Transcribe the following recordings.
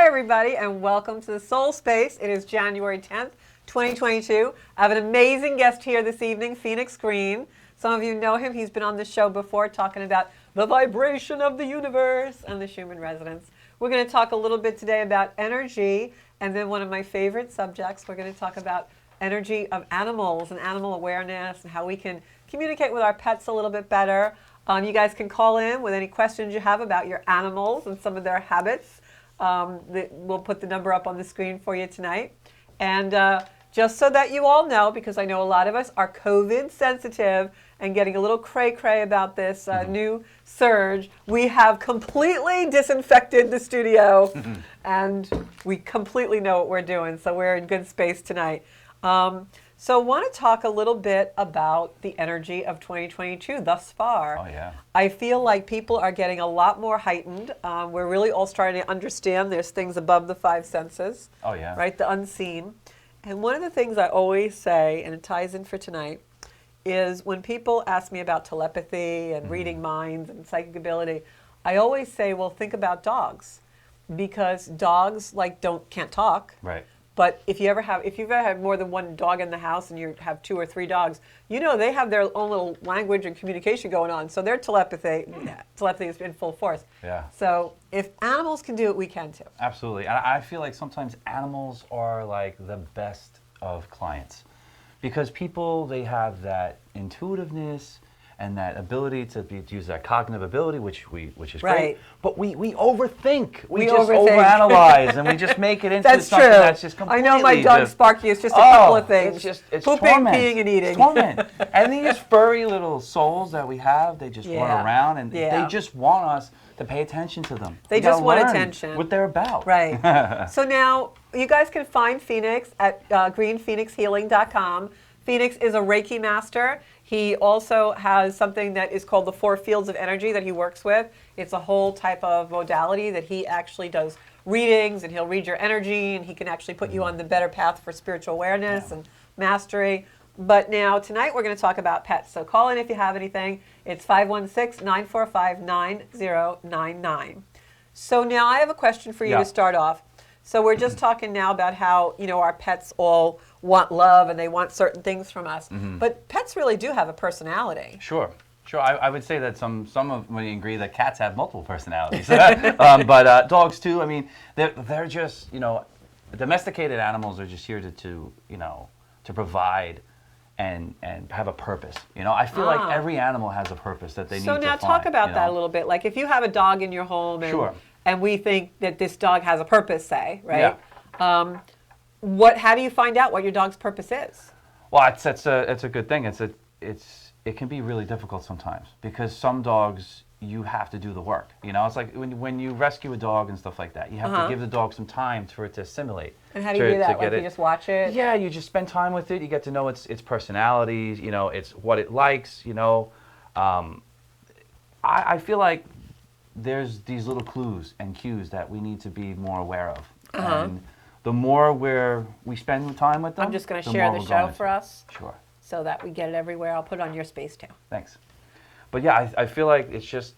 everybody, and welcome to the Soul Space. It is January 10th, 2022. I have an amazing guest here this evening, Phoenix Green. Some of you know him. He's been on the show before talking about the vibration of the universe and the Schumann resonance. We're going to talk a little bit today about energy, and then one of my favorite subjects, we're going to talk about energy of animals and animal awareness and how we can communicate with our pets a little bit better. You guys can call in with any questions you have about your animals and some of their habits. We'll put the number up on the screen for you tonight. And just so that you all know, because I know a lot of us are COVID sensitive and getting a little cray-cray about this new surge, we have completely disinfected the studio and we completely know what we're doing. So we're in good space tonight. So I want to talk a little bit about the energy of 2022 thus far. Oh, yeah. I feel like people are getting a lot more heightened. We're really all starting to understand there's things above the five senses. Oh, yeah. Right, the unseen. And one of the things I always say, and it ties in for tonight, is when people ask me about telepathy and reading minds and psychic ability, I always say, well, think about dogs. Because dogs can't talk. Right. But if you've ever had more than one dog in the house and you have 2 or 3 dogs, you know they have their own little language and communication going on. So their telepathy is in full force. Yeah. So if animals can do it, we can too. Absolutely. I feel like sometimes animals are like the best of clients because people, they have that intuitiveness and that ability to use that cognitive ability, which is great. But we overthink. We just overanalyze and we just make it into something that's just completely. I know my dog Sparky is just a couple of things. It's pooping, torment. peeing, and eating. It's torment. And these furry little souls that we have, they just run around and they just want us to pay attention to them. They just want attention. What they're about. Right. So now you guys can find Phoenix at greenphoenixhealing.com. Phoenix is a Reiki master. He also has something that is called the 4 fields of energy that he works with. It's a whole type of modality that he actually does readings, and he'll read your energy, and he can actually put you on the better path for spiritual awareness and mastery. But now, tonight, we're going to talk about pets. So call in if you have anything. It's 516-945-9099. So now I have a question for you to start off. So we're just talking now about how, our pets all want love and they want certain things from us. But pets really do have a personality. Sure. I would say that some of we agree that cats have multiple personalities, but dogs too. I mean, they're just domesticated animals are just here to provide and have a purpose. I feel like every animal has a purpose that they need to find. So now talk about that a little bit. Like if you have a dog in your home and we think that this dog has a purpose, say, right? Yeah. How do you find out what your dog's purpose is? Well, it's a good thing. It can be really difficult sometimes because some dogs you have to do the work. It's like when you rescue a dog and stuff like that, you have to give the dog some time for it to assimilate. And how do you do that? Like you just watch it? Yeah, you just spend time with it. You get to know its personalities. It's what it likes. I feel like there's these little clues and cues that we need to be more aware of. And the more we spend time with them, I'm just going to share the show for us. Sure. So that we get it everywhere. I'll put it on your space too. Thanks. But yeah, I feel like it's just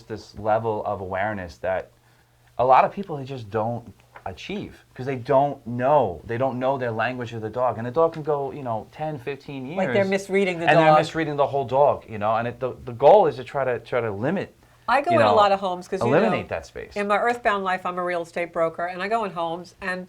this level of awareness that a lot of people, they just don't achieve because they don't know their language of the dog, and the dog can go 10, 15 years like they're misreading the dog, and they're misreading the whole dog, and the goal is to try to limit. I go in a lot of homes because eliminate that space. In my earthbound life, I'm a real estate broker, and I go in homes, and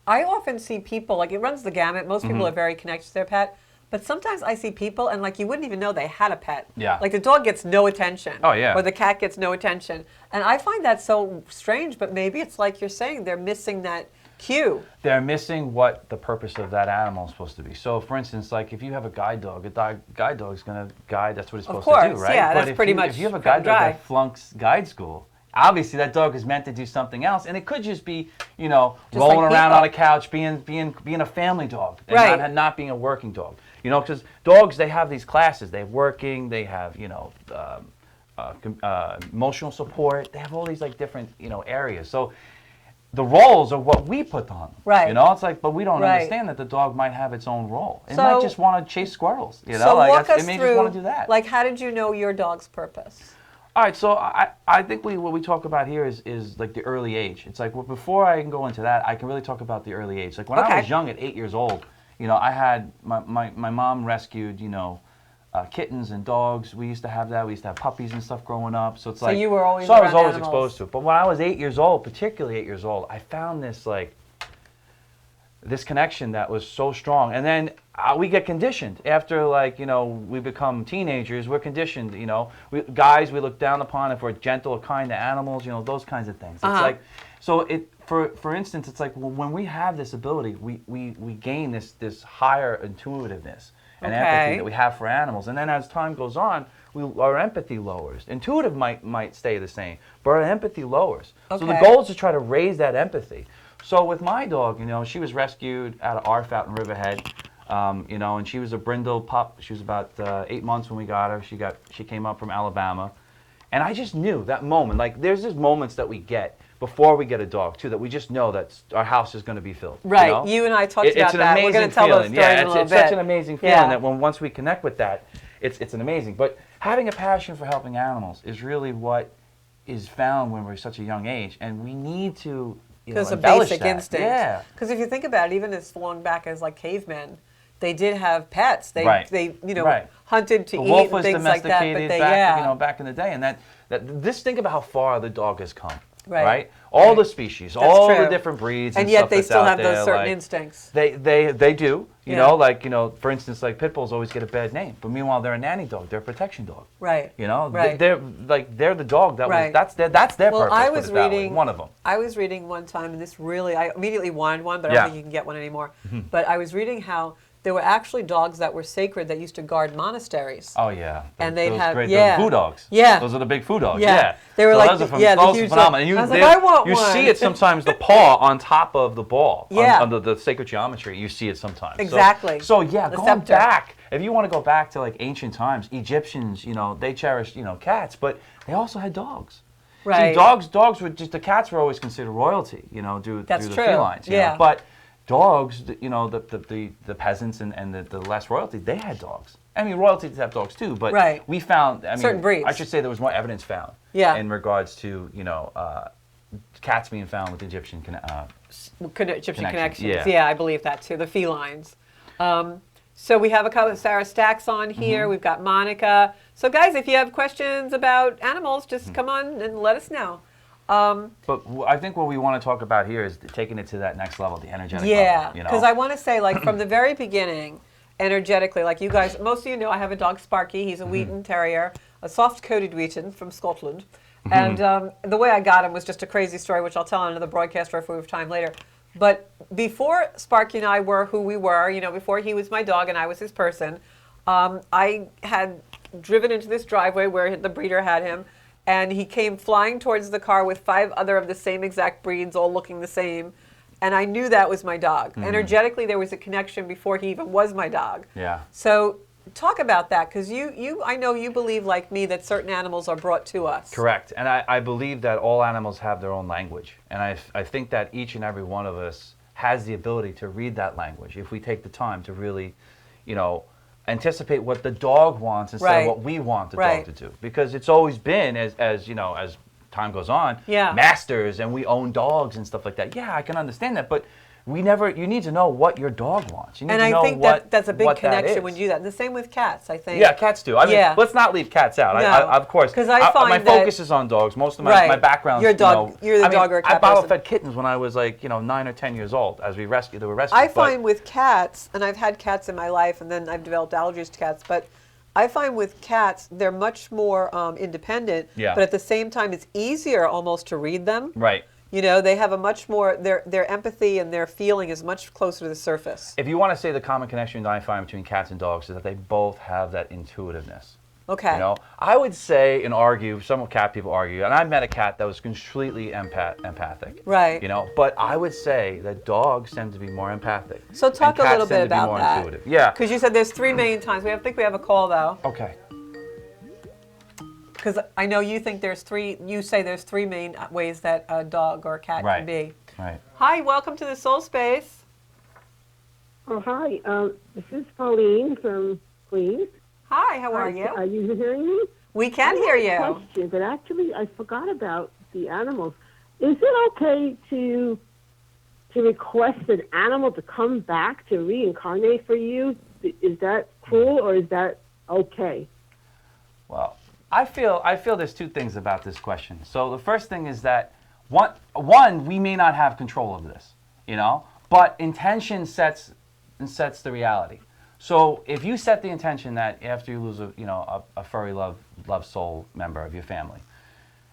I often see people, like it runs the gamut. Most people are very connected to their pet, but sometimes I see people, and like you wouldn't even know they had a pet. Yeah. Like the dog gets no attention. Oh, yeah. Or the cat gets no attention. And I find that so strange, but maybe it's like you're saying, they're missing that cue. They're missing what the purpose of that animal is supposed to be. So, for instance, like if you have a guide dog, guide dog's going to guide, that's what it's supposed to do, right? Yeah, but that's pretty much if you have a guide dog that flunks guide school, obviously that dog is meant to do something else, and it could just be, rolling around on a couch, being a family dog, and not being a working dog. Because dogs, they have these classes. They have working, they have, emotional support. They have all these different, areas. So the roles are what we put on them. Right. It's like, but we don't understand that the dog might have its own role. It might just want to chase squirrels. So walk us it may through, just want to do that. Like, how did you know your dog's purpose? All right, so I think what we talk about here is like the early age. It's like, well, before I can go into that, I can really talk about the early age. Like when I was young at 8 years old, I had my mom rescued, kittens and dogs. We used to have that. We used to have puppies and stuff growing up. So it's like, you were always so I was around always animals. exposed to it. But when I was 8 years old, particularly 8 years old, I found this connection that was so strong. And then we get conditioned after, we become teenagers. We're conditioned, guys we look down upon if we're gentle or kind to animals, those kinds of things. It's like, so for instance, it's like, well, when we have this ability, we gain this higher intuitiveness and empathy that we have for animals. And then as time goes on, our empathy lowers. Intuitive might stay the same, but our empathy lowers. So the goal is to try to raise that empathy. So with my dog, she was rescued out of ARF out in Riverhead, and she was a brindle pup. She was about 8 months when we got her. She came up from Alabama. And I just knew that moment, like there's just moments that we get before we get a dog too, that we just know that our house is going to be filled. Right, you and I talked about that. We're going to tell those stories in a little bit. It's such an amazing feeling that once we connect with that, it's an amazing. But having a passion for helping animals is really what is found when we're such a young age. And we need to because of embellish basic that. instinct. Yeah. Because if you think about it, even as long back as like cavemen, they did have pets. They hunted to eat and things like that. But they, back in the day, and that just think about how far the dog has come. Right. All the species, all the different breeds, and yet they still have those certain instincts. They do. For instance, like pit bulls always get a bad name, but meanwhile they're a nanny dog, they're a protection dog. Right. They're the dog that was that's their purpose. I was reading one of them. I was reading one time, and this really I immediately wanted one, but I don't think you can get one anymore. But I was reading how there were actually dogs that were sacred that used to guard monasteries. Oh yeah, and they'd have those foo dogs. Yeah, those are the big foo dogs. Yeah, they were like those are phenomenal. And I want you one. see it sometimes, the paw on top of the ball. Yeah, under the sacred geometry, you see it sometimes. Exactly. So going back, if you want to go back to like ancient times, Egyptians, they cherished cats, but they also had dogs. Right. See, dogs were just the cats were always considered royalty. Due to the felines. But dogs, the peasants and the less royalty, they had dogs. I mean, royalty did have dogs too, but we found, certain breeds. I should say there was more evidence found in regards to, cats being found with Egyptian connections. Yeah, I believe that too, the felines. So we have a couple of Sarah Stacks on here. We've got Monica. So guys, if you have questions about animals, just come on and let us know. But I think what we want to talk about here is taking it to that next level, the energetic level. Yeah, because I want to say, like, from the very beginning, energetically, like you guys, most of you know I have a dog, Sparky. He's a Wheaton Terrier, a soft-coated Wheaton from Scotland. And the way I got him was just a crazy story, which I'll tell on another broadcast or if we have time later. But before Sparky and I were who we were, before he was my dog and I was his person, I had driven into this driveway where the breeder had him, and he came flying towards the car with 5 other of the same exact breeds, all looking the same. And I knew that was my dog. Energetically, there was a connection before he even was my dog. Yeah. So talk about that, because I know you believe, like me, that certain animals are brought to us. Correct. And I believe that all animals have their own language. And I think that each and every one of us has the ability to read that language if we take the time to really, anticipate what the dog wants instead of what we want the dog to do. Because it's always been, as time goes on, masters, and we own dogs and stuff like that. Yeah, I can understand that, but you need to know what your dog wants. You need to know I think that's a big connection when you do that. And the same with cats, I think. Yeah, cats do. I mean, let's not leave cats out. No. Of course. Because I find my focus is on dogs. Most of my background. You're the dog or a cat I bottle-fed kittens when I was 9 or 10 years old as they were rescued. I find with cats, and I've had cats in my life, and then I've developed allergies to cats, but I find with cats, they're much more independent, but at the same time, it's easier almost to read them. Right. They have a much more, their empathy and their feeling is much closer to the surface. If you want to say the common connection that I find between cats and dogs is that they both have that intuitiveness. Okay. I would say and argue, some cat people argue, and I met a cat that was completely empathic. Right. But I would say that dogs tend to be more empathic. So talk a little bit about that. Intuitive. Yeah. Because you said there's 3 main times. I think we have a call though. Okay. Because I know you think there's 3. You say there's 3 main ways that a dog or a cat can be. Right. Hi, welcome to the Soul Space. Oh, hi. This is Pauline from Queens. Hi, how are you? Are you hearing me? We can I hear have a you. question, but actually I forgot about the animals. Is it okay to request an animal to come back to reincarnate for you? Is that cool or is that okay? Well, I feel there's two things about this question. So the first thing is that one we may not have control of this, but intention sets the reality. So if you set the intention that after you lose a furry love soul member of your family,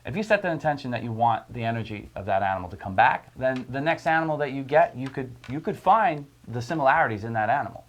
if you set the intention that you want the energy of that animal to come back, then the next animal that you get, you could find the similarities in that animal.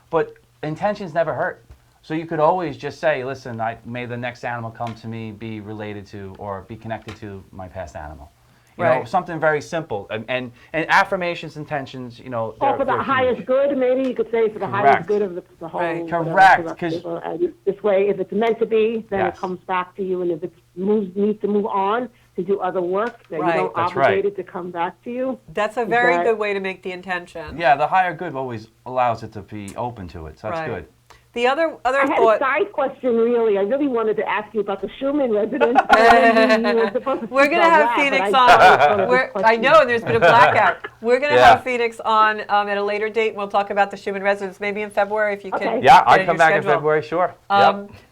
But intentions never hurt. So you could always just say, listen, may the next animal come to me be related to or be connected to my past animal. You know, something very simple. And affirmations, intentions, Or for the highest good, maybe you could say for the highest good of the whole. Right. Correct. And this way, if it's meant to be, then it comes back to you. And if it needs to move on to do other work, then you don't obligate it to come back to you. That's a very good way to make the intention. Yeah, the higher good always allows it to be open to it. So that's good. The other I had thought. a side question, really. I really wanted to ask you about the Schumann residence. We're going to have Phoenix on. I know, and there's been a blackout. We're going to have Phoenix on at a later date, and we'll talk about the Schumann residence, maybe in February if you can. Yeah, I'll come back in February, sure.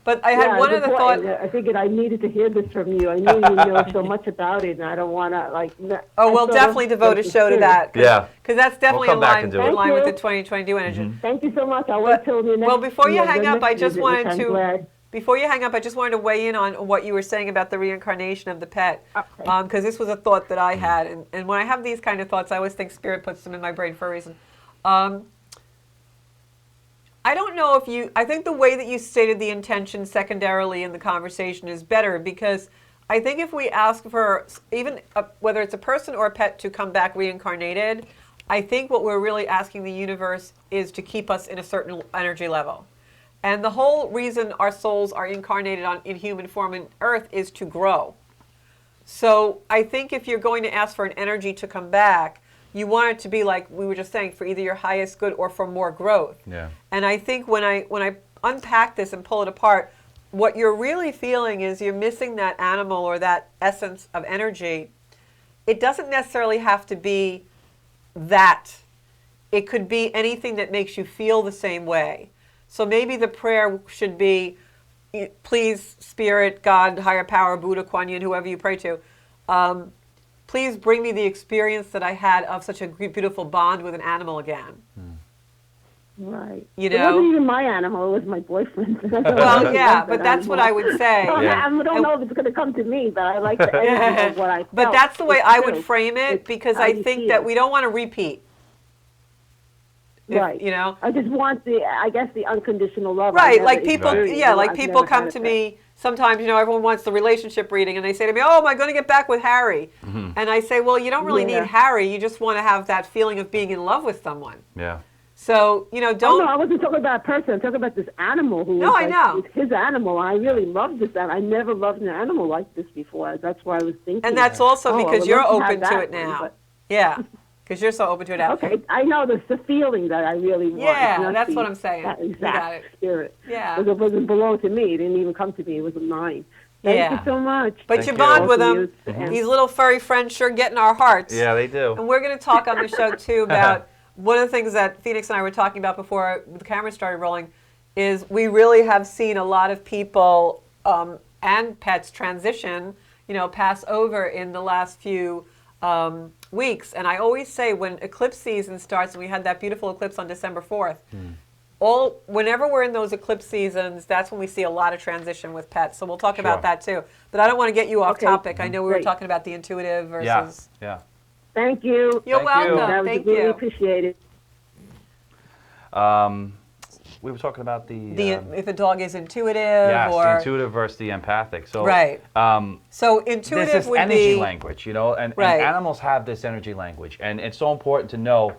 But I had one other thought. I figured I needed to hear this from you. I knew you know so much about it, and I don't want to, we'll definitely devote a show to that. Yeah. Because that's definitely We'll in come back and line, do it. with the 2022 energy. Thank you so much. I'll wait till the next. Well, before you hang up, I just visit, wanted which I'm to. glad. Before you hang up, I just wanted to weigh in on what you were saying about the reincarnation of the pet, because this was a thought that I had, and when I have these kind of thoughts, I always think Spirit puts them in my brain for a reason. I don't know if you. I think the way that you stated the intention secondarily in the conversation is better, because I think if we ask for even whether it's a person or a pet to come back reincarnated, I think what we're really asking the universe is to keep us in a certain energy level. And the whole reason our souls are incarnated in human form on Earth is to grow. So I think if you're going to ask for an energy to come back, you want it to be like we were just saying, for either your highest good or for more growth. Yeah. And I think when I unpack this and pull it apart, what you're really feeling is you're missing that animal or that essence of energy. It doesn't necessarily have to be that. It could be anything that makes you feel the same way. So maybe the prayer should be, please, Spirit, God, higher power, Buddha, Kuan Yin, whoever you pray to, please bring me the experience that I had of such a beautiful bond with an animal again. Right. You It know? wasn't even my animal, it was my boyfriend's. Well, yeah, but that's what I would say. I don't know if it's going to come to me, but I like the energy of what I felt. But that's the way It's I would true. frame it, It's because how I you think feel. that we don't want to repeat. Right. You know? I just want the unconditional love. Right, I like never people, experienced. yeah, like I've people never had come it to that. me, sometimes, everyone wants the relationship reading, and they say to me, oh, am I going to get back with Harry? And I say, well, you don't really need Harry, you just want to have that feeling of being in love with someone. Yeah. So, Oh, don't... no, I wasn't talking about a person. I'm talking about this animal who No, was I know. It's his animal. I really love this animal. I never loved an animal like this before. That's why I was thinking. And that's also I because would you're love have open to that it one, now. but- Yeah, because you're so open to it now. Okay, I know that's the feeling that I really want. Yeah, It's not that's what I'm saying. That You got it. exact spirit. Yeah. Because it wasn't belong to me. It didn't even come to me. It was mine. Thank you so much. But Thank you you. bond with Both them. of you. These little furry friends sure get in our hearts. Yeah, they do. And we're going to talk on the show, too, about one of the things that Phoenix and I were talking about before the camera started rolling is we really have seen a lot of people and pets transition, pass over in the last few weeks. And I always say when eclipse season starts, and we had that beautiful eclipse on December 4th, whenever we're in those eclipse seasons, that's when we see a lot of transition with pets. So we'll talk about that, too. But I don't want to get you off topic. I know we were talking about the intuitive versus... Yeah. Thank you. You're Thank you. welcome. That was Thank really you. appreciated. We were talking about the If a dog is intuitive yes, or... the intuitive versus the empathic. So Right. So this intuitive is would energy be... language, and Right. animals have this energy language, and it's so important to know.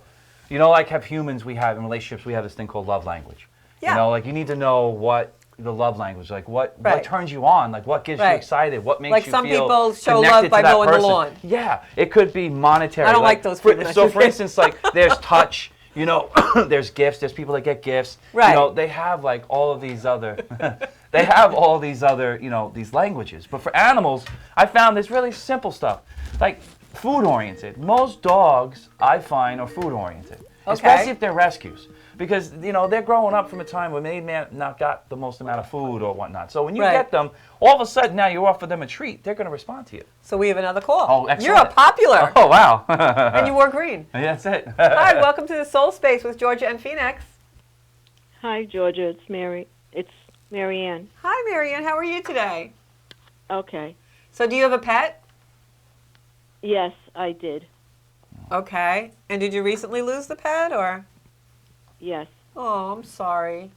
Like have humans, we have in relationships, we have this thing called love language. Yeah. Like you need to know what the love language, like what Right. turns you on, like what gets you Right. excited, what makes Like you some feel people show connected love to by that mowing the person. lawn. Yeah, it could be monetary. I don't like those people. So for instance, like there's touch. There's gifts. There's people that get gifts. Right. They have like all of these other They have all these other, these languages. But for animals, I found this really simple stuff, like food-oriented. Most dogs, I find, are food-oriented, especially if they're rescues. Because, they're growing up from a time when they may have not got the most amount of food or whatnot. So when you get them, all of a sudden now you offer them a treat, they're going to respond to you. So we have another call. Oh, excellent. You're a popular. Oh, wow. And you wore green. Yeah, that's it. Hi, welcome to the Soul Space with Georgia and Phoenix. Hi, Georgia. It's Mary. It's Marianne. Hi, Marianne. How are you today? Okay. So do you have a pet? Yes, I did. Okay. And did you recently lose the pet, or? Yes. Oh, I'm sorry.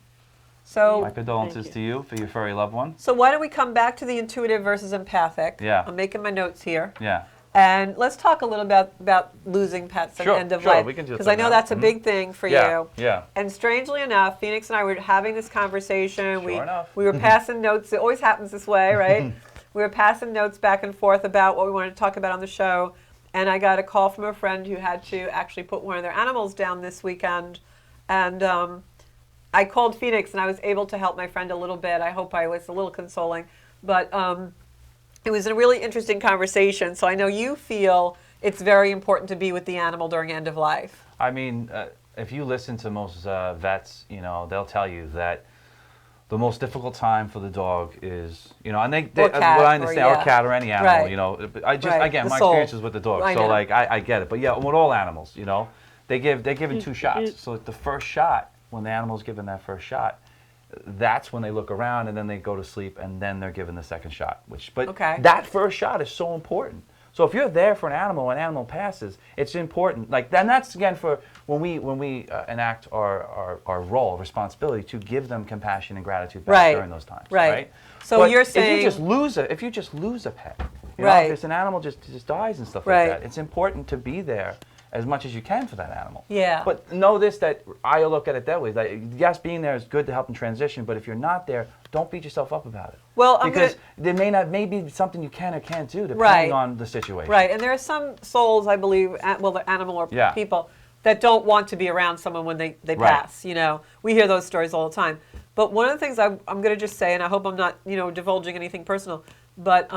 So, My condolences to you for your furry loved one. so why don't we come back to the intuitive versus empathic? Yeah. I'm making my notes here. Yeah. And let's talk a little bit about losing pets and Sure, end of sure, life. we can do Because that I know now. that's a big thing for Yeah, you. yeah. And strangely enough, Phoenix and I were having this conversation. Sure enough. We were passing notes. It always happens this way, right? We were passing notes back and forth about what we wanted to talk about on the show. And I got a call from a friend who had to actually put one of their animals down this weekend. And I called Phoenix and I was able to help my friend a little bit. I hope I was a little consoling. But it was a really interesting conversation. So I know you feel it's very important to be with the animal during end of life. I mean, if you listen to most vets, they'll tell you that the most difficult time for the dog is, and they Or cat, what I understand, or or cat or any animal, Right. I just, Right, again, the my soul. experience is with the dog, I so know. like, I get it. But yeah, with all animals, they're given 2 shots. So the first shot, when the animal's given that first shot, that's when they look around and then they go to sleep and then they're given the second shot. But Okay. that first shot is so important. So if you're there for an animal passes, it's important. Like then that's again for when we enact our role, responsibility to give them compassion and gratitude back Right. during those times. Right. Right. So But you're saying if you just lose a pet, Right. if an animal just dies and stuff Right. like that, it's important to be there as much as you can for that animal. Yeah. But know this, that I look at it that way. That yes, being there is good to help them transition, but if you're not there, don't beat yourself up about it. Well, because there may be something you can or can't do depending Right. on the situation. Right, and there are some souls, I believe, the animal or Yeah. people, that don't want to be around someone when they Right. pass. We hear those stories all the time. But one of the things I'm going to just say, and I hope I'm not, divulging anything personal, but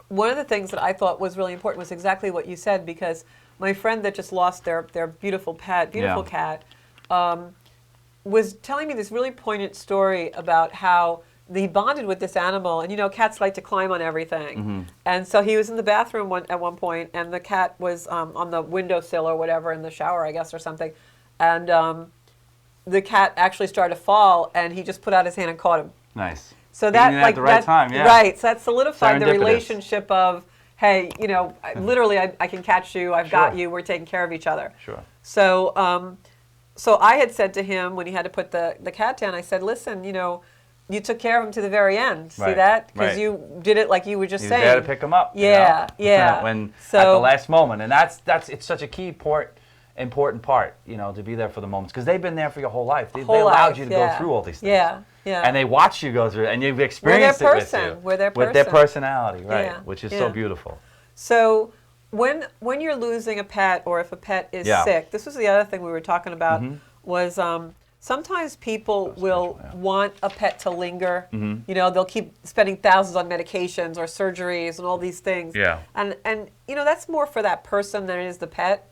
one of the things that I thought was really important was exactly what you said, because my friend that just lost their beautiful pet, Yeah. cat, was telling me this really poignant story about how he bonded with this animal, and cats like to climb on everything. Mm-hmm. And so he was in the bathroom at one point, and the cat was on the windowsill or whatever in the shower, I guess, or something. And the cat actually started to fall, and he just put out his hand and caught him. Nice. So Being that there like at the right that, time, yeah. right? So that solidified the Serendipitous. relationship of, hey, literally, I can catch you. I've got Sure. you. We're taking care of each other. Sure. So, so I had said to him when he had to put the cat down, I said, listen, you took care of him to the very end. See Right, that? Because right. you did it like you were just He was saying. there to pick them up. Yeah, yeah. When So- at the last moment, and that's it's such a key important part, to be there for the moments, because they've been there for your whole life. They Whole allowed life, you to yeah. go through all these things. Yeah, yeah. And they watch you go through it, and you've experienced it person. with you. We're their With their person. personality, right? Yeah, Which is yeah. so beautiful. So when you're losing a pet, or if a pet is Yeah. sick, this was the other thing we were talking about, was sometimes people will spiritual, yeah. want a pet to linger. They'll keep spending thousands on medications or surgeries and all these things. Yeah. And that's more for that person than it is the pet.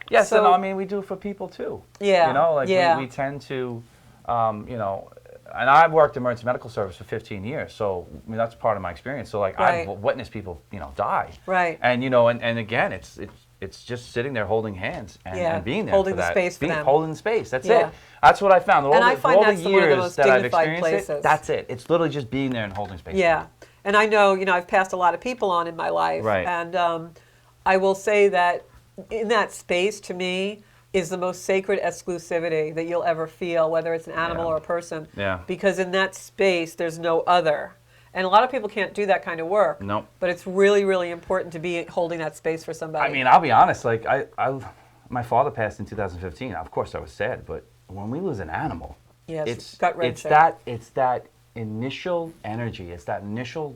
Yes, So- and I mean we do it for people too. Yeah, yeah. we tend to, and I've worked in emergency medical service for 15 years, so that's part of my experience. So like Right. I've witnessed people, die. Right. And and again, it's just sitting there holding hands and, Yeah, and being there holding for the that. space for them. Holding the space. That's Yeah. it. That's what I found. And I find all that's the one of the years most that I've dignified experienced places. it, that's it. It's literally just being there and holding space. Yeah, and I know, I've passed a lot of people on in my life. Right. And I will say that in that space, to me, is the most sacred exclusivity that you'll ever feel, whether it's an animal Yeah. or a person. Yeah. Because in that space, there's no other. And a lot of people can't do that kind of work. Nope. But it's really, really important to be holding that space for somebody. I mean, I'll be honest. Like my father passed in 2015. Of course, I was sad, but when we lose an animal, Yes, it's gut-wrenching. it's that initial energy, it's that initial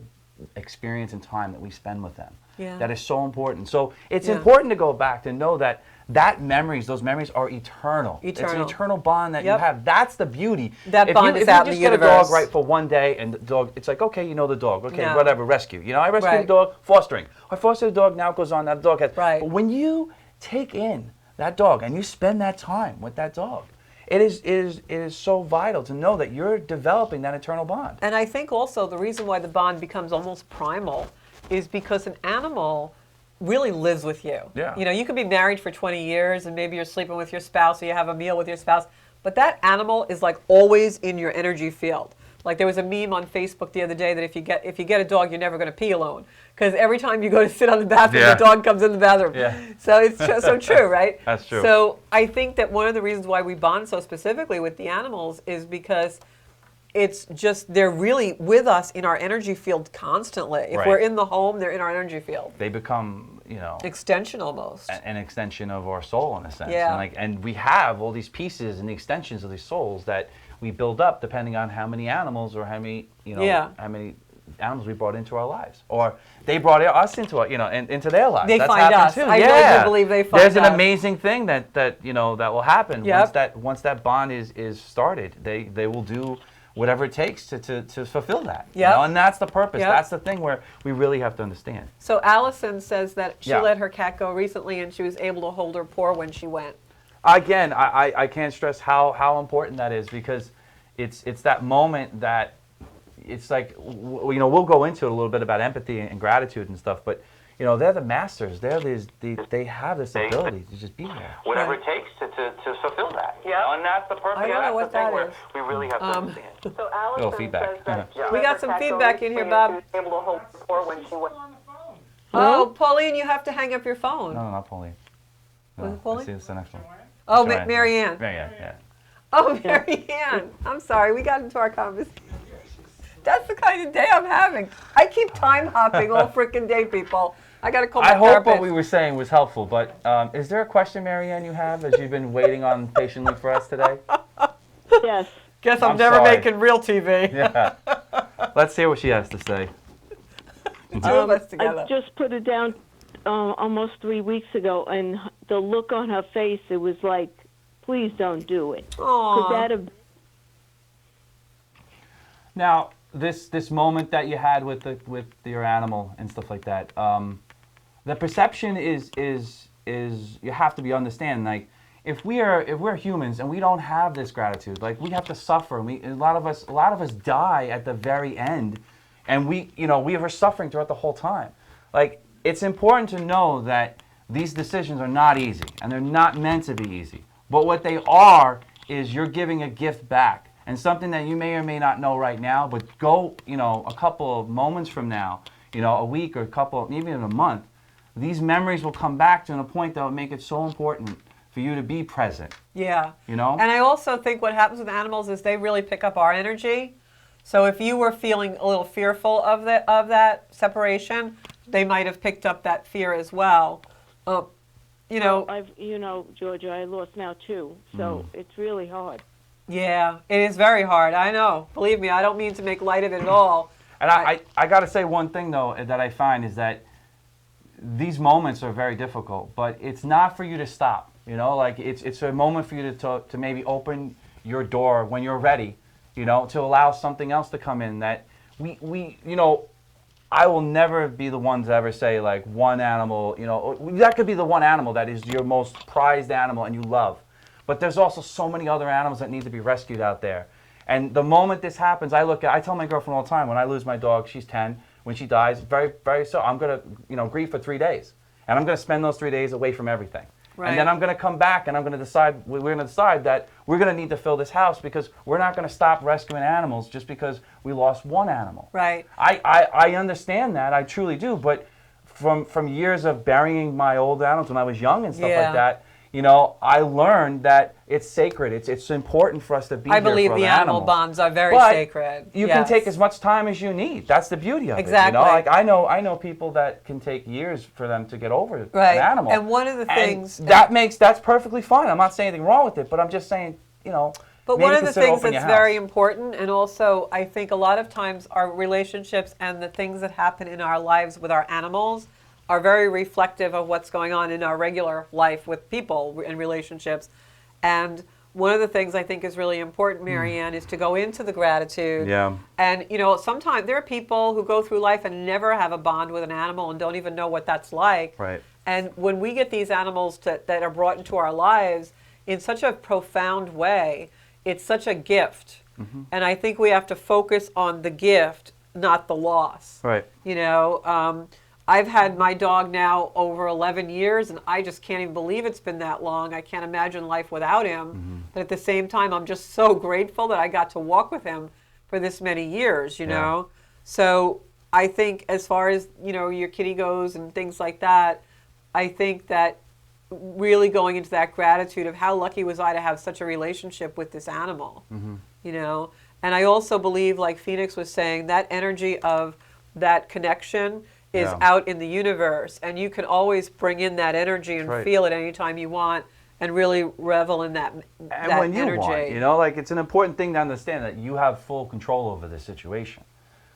experience and time that we spend with them. Yeah. That is so important. So it's Yeah. important to go back to know that that those memories are eternal. It's an eternal bond that you have. That's the beauty. That bond is out in the universe. If you just get a dog right for one day, and the dog, it's like, okay, you know the dog. Okay, whatever, rescue. You know, I rescued a dog, fostering. I fostered a dog, now it goes on, that dog has. Right. But when you take in that dog and you spend that time with that dog, it is so vital to know that you're developing that eternal bond. And I think also the reason why the bond becomes almost primal is because an animal really lives with you. Yeah. You know, you could be married for 20 years and maybe you're sleeping with your spouse or you have a meal with your spouse, but that animal is like always in your energy field. Like there was a meme on Facebook the other day that if you get a dog, you're never going to pee alone, because every time you go to sit on the bathroom, the dog comes in the bathroom. Yeah. So it's so true, right? That's true. So I think that one of the reasons why we bond so specifically with the animals is because it's just they're really with us in our energy field constantly. If we're in the home, they're in our energy field. They become, you know, extension almost. An extension of our soul in a sense. Yeah. And we have all these pieces and the extensions of these souls that we build up depending on how many animals or how many, how many animals we brought into our lives, or they brought us into into their lives. They That's find us. too. I really do believe they find us. There's an amazing thing that will happen once that bond is started. They will do whatever it takes to fulfill that. Yeah. And that's the purpose. That's the thing where we really have to understand. So Allison says that she let her cat go recently and she was able to hold her paw when she went. Again, I can't stress how important that is, because it's that moment that it's like, we'll go into it a little bit about empathy and gratitude and stuff, but they're the masters. They have this ability to just be there. Whatever it takes to fulfill that. Yeah. And that's the purpose. I don't know what that is. We really have to understand. So Allison Little feedback. says that she We let got her some cat go feedback in here, recently Bob. and she was able to hold the door when she went. Oh, Pauline, you have to hang up your phone. No, not Pauline. Was it Pauline? I see it's the next one. Oh, Joanne. Mary Ann. Mary Ann, yeah. Oh, Mary Ann. I'm sorry, we got into our conversation. That's the kind of day I'm having. I keep time hopping all freaking day, people. I got to call my I hope therapist. what we were saying was helpful, but is there a question, Mary Ann, you have as you've been waiting on patiently for us today? Yes. Guess I'm I'm never sorry. making real TV. Yeah. Let's hear what she has to say. Two of us together. I just put it down almost 3 weeks ago, and the look on her face, it was like, please don't do it. Aw. Now, this moment that you had with your animal and stuff like that, the perception is you have to be understanding, like, if we're humans and we don't have this gratitude, like, we have to suffer, and a lot of us die at the very end, and we are suffering throughout the whole time. Like, it's important to know that these decisions are not easy, and they're not meant to be easy. But what they are is you're giving a gift back. And something that you may or may not know right now, but go, a couple of moments from now, a week or maybe even a month, these memories will come back to a point that will make it so important for you to be present. Yeah. And I also think what happens with animals is they really pick up our energy. So if you were feeling a little fearful of that separation, they might have picked up that fear as well. Georgia, I lost now too, so it's really hard. Yeah, it is very hard. I know. Believe me, I don't mean to make light of it at all. And I got to say one thing, though, that I find is that these moments are very difficult, but it's not for you to stop. Like, it's a moment for you to maybe open your door when you're ready, to allow something else to come in. That I will never be the one to ever say, like, one animal, that could be the one animal that is your most prized animal and you love. But there's also so many other animals that need to be rescued out there. And the moment this happens, I tell my girlfriend all the time, when I lose my dog, she's 10, when she dies, very, very so, I'm going to, grieve for 3 days. And I'm going to spend those 3 days away from everything. Right. And then I'm going to come back and we're going to decide that we're going to need to fill this house, because we're not going to stop rescuing animals just because we lost one animal. Right. I understand that, I truly do, but from years of burying my old animals when I was young and stuff like that, I learned that it's sacred. It's important for us to be I here believe for the other animal animals. bonds are very But sacred. You can take as much time as you need. That's the beauty of Exactly. it. Like, I know people that can take years for them to get over an animal. And one of the things that's perfectly fine. I'm not saying anything wrong with it, but I'm just saying, But maybe one of the consider things opening that's your house. very important, and also I think a lot of times our relationships and the things that happen in our lives with our animals are very reflective of what's going on in our regular life with people and relationships. And one of the things I think is really important, Marianne, is to go into the gratitude. Yeah. And, you know, sometimes there are people who go through life and never have a bond with an animal and don't even know what that's like. Right. And when we get these animals that are brought into our lives in such a profound way, it's such a gift. And I think we have to focus on the gift, not the loss. Right. You know, I've had my dog now over 11 years, and I just can't even believe it's been that long. I can't imagine life without him. But at the same time, I'm just so grateful that I got to walk with him for this many years, you know. So I think as far as, you know, your kitty goes and things like that, I think that really going into that gratitude of how lucky was I to have such a relationship with this animal, you know. And I also believe, like Phoenix was saying, that energy of that connection is out in the universe, and you can always bring in that energy and feel it anytime you want and really revel in that And when you energy. want, you know, like it's an important thing to understand that you have full control over the situation.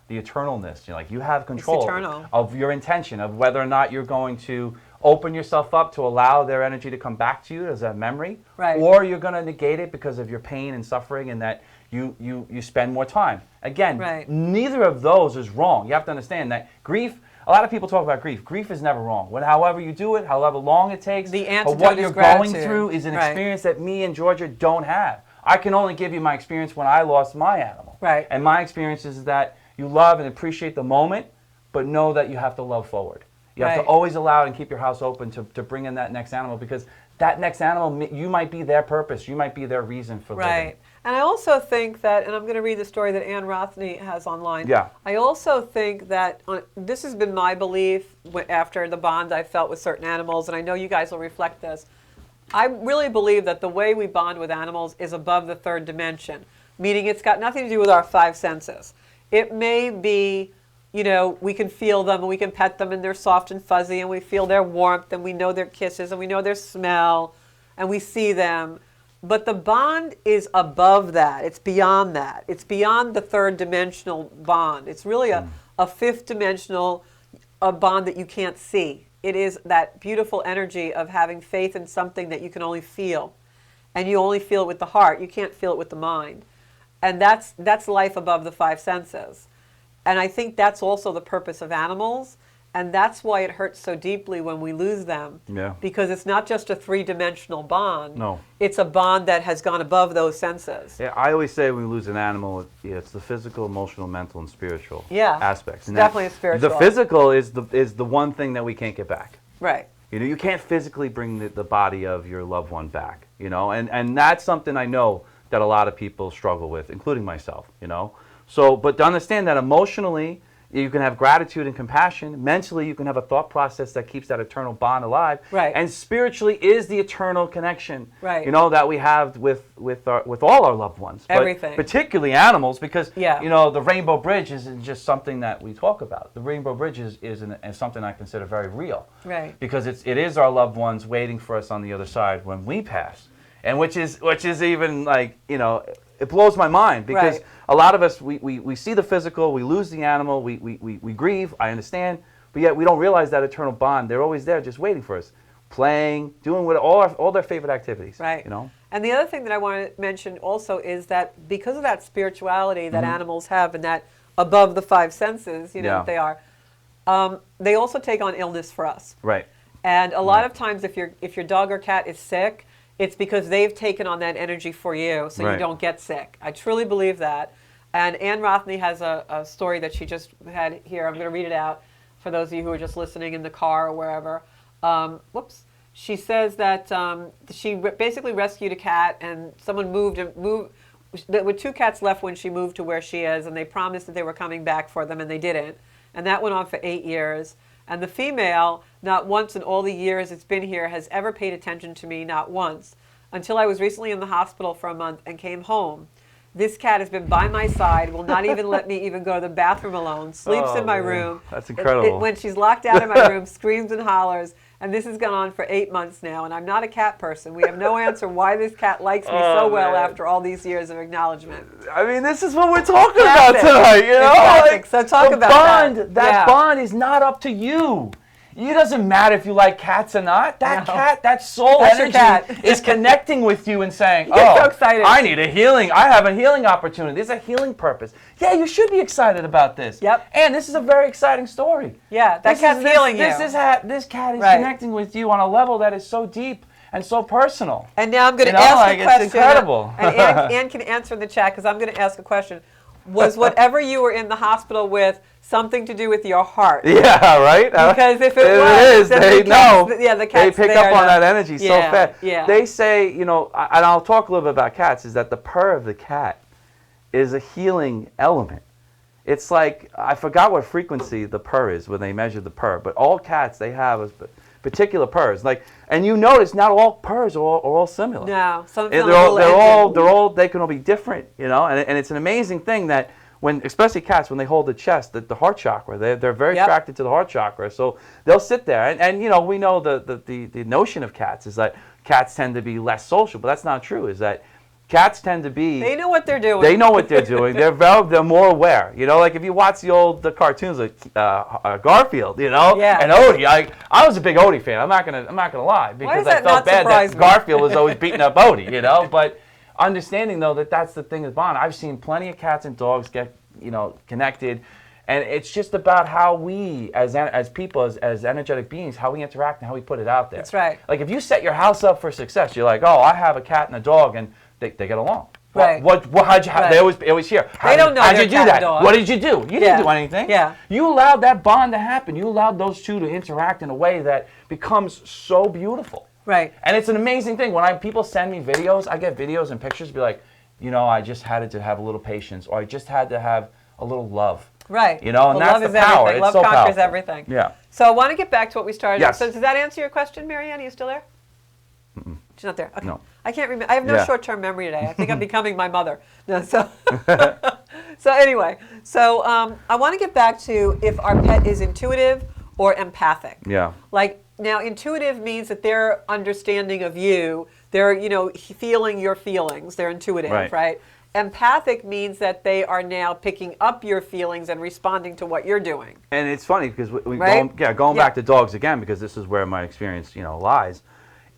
The eternalness, you know, like you have control of your intention, of whether or not you're going to open yourself up to allow their energy to come back to you as a memory, or you're going to negate it because of your pain and suffering, and that you spend more time. Again, neither of those is wrong. You have to understand that grief, a lot of people talk about grief. Grief is never wrong. However you do it, however long it takes, the or what you're going gratitude. through is an experience that me and Georgia don't have. I can only give you my experience when I lost my animal. And my experience is that you love and appreciate the moment, but know that you have to love forward. You have to always allow and keep your house open to bring in that next animal, because that next animal, you might be their purpose. You might be their reason for living. And I also think that, and I'm going to read the story that Ann Rothney has online. I also think that this has been my belief after the bond I felt with certain animals, and I know you guys will reflect this. I really believe that the way we bond with animals is above the third dimension, meaning it's got nothing to do with our five senses. It may be, you know, we can feel them and we can pet them and they're soft and fuzzy and we feel their warmth and we know their kisses and we know their smell and we see them. But the bond is above that. It's beyond that. It's beyond the third dimensional bond. It's really a fifth dimensional bond that you can't see. It is that beautiful energy of having faith in something that you can only feel. And you only feel it with the heart. You can't feel it with the mind. And that's life above the five senses. And I think that's also the purpose of animals. And that's why it hurts so deeply when we lose them. Because it's not just a three-dimensional bond. It's a bond that has gone above those senses. I always say when we lose an animal, it's the physical, emotional, mental, and spiritual aspects. And definitely spiritual. The physical is the one thing that we can't get back. You know, you can't physically bring the body of your loved one back, you know, and that's something I know that a lot of people struggle with, including myself, you know. So, but to understand that emotionally, you can have gratitude and compassion. Mentally, you can have a thought process that keeps that eternal bond alive. And spiritually is the eternal connection, you know, that we have with all our loved ones. Everything. But particularly animals, because, you know, the Rainbow Bridge isn't just something that we talk about. The Rainbow Bridge is something I consider very real. Because it is our loved ones waiting for us on the other side when we pass. And which is even like, you know, it blows my mind, because a lot of us, we see the physical, we lose the animal, we grieve, I understand, but yet we don't realize that eternal bond. They're always there just waiting for us, playing, doing all their favorite activities. You know? And the other thing that I want to mention also is that because of that spirituality that animals have and that above the five senses, you know, that they are, they also take on illness for us. And a lot of times if your dog or cat is sick, it's because they've taken on that energy for you, so you don't get sick. I truly believe that. And Ann Rothney has a story that she just had here. I'm going to read it out for those of you who are just listening in the car or wherever. She says that she basically rescued a cat, and someone moved. There were two cats left when she moved to where she is, and they promised that they were coming back for them, and they didn't. And that went on for 8 years. And the female, not once in all the years it's been here, has ever paid attention to me, not once, until I was recently in the hospital for a month and came home. This cat has been by my side, will not even let me even go to the bathroom alone, sleeps in my room. That's incredible. When she's locked out in my room, screams and hollers. And this has gone on for 8 months now, and I'm not a cat person. We have no answer why this cat likes me so well after all these years of acknowledgement. I mean, this is what we're talking about tonight, you know? So talk about that. That Yeah. bond is not up to you. It doesn't matter if you like cats or not. That No. cat, that soul That's your energy cat. is connecting with you and saying, You get so excited. I need a healing. I have a healing opportunity. There's a healing purpose. Yeah, you should be excited about this. Yep. And this is a very exciting story. Yeah, that cat's healing you. This cat is Right. connecting with you on a level that is so deep and so personal. And now I'm going to You know, ask like, a it's question. incredible. And Ann can answer in the chat because I'm going to ask a question. Was whatever you were in the hospital with something to do with your heart? Yeah, right? Because if it it was, is. then They the cat's- know. yeah, the They cat's pick there up on to- that energy so yeah, fast. yeah. They say, and I'll talk a little bit about cats, is that the purr of the cat is a healing element. It's like, I forgot what frequency the purr is when they measure the purr, but all cats, they have a particular purrs. And you notice not all purrs are all similar. No, some They're feel a little engine. they can all be different, and it's an amazing thing that when, especially cats, when they hold the chest, the heart chakra, they're very Yep. attracted to the heart chakra. So they'll sit there, and we know the notion of cats is that cats tend to be less social, but that's not true. Is that cats tend to be They know what they're doing. they know what they're doing. They're more aware. Like if you watch the cartoons like Garfield, Yeah. and Odie. I was a big Odie fan. I'm not gonna lie because does I that felt not bad surprise that me? Garfield was always beating up Odie. But understanding though that that's the thing with Bond. I've seen plenty of cats and dogs get connected. And it's just about how we, as people, as energetic beings, how we interact and how we put it out there. That's right. Like if you set your house up for success, you're like, oh, I have a cat and a dog, and they get along. Right. How'd you? Right. They always hear. They don't know How'd they're you do cat and that? dog. What did you do? You Yeah. didn't do anything. Yeah. You allowed that bond to happen. You allowed those two to interact in a way that becomes so beautiful. Right. And it's an amazing thing. When people send me videos, I get videos and pictures, be like, I just had to have a little patience, or I just had to have a little love. Right. And Well, that's love the is power. everything. It's Love so conquers powerful. everything. Yeah. So I want to get back to what we started. Yes. So does that answer your question, Marianne? Are you still there? She's not there. Okay. No. I can't remember. I have no Yeah. short-term memory today. I think I'm becoming my mother. No, so anyway, I want to get back to if our pet is intuitive or empathic. Yeah. Like now, intuitive means that they're understanding of you. They're feeling your feelings. They're intuitive, right? Empathic means that they are now picking up your feelings and responding to what you're doing. And it's funny because Right? going back to dogs again, because this is where my experience, lies.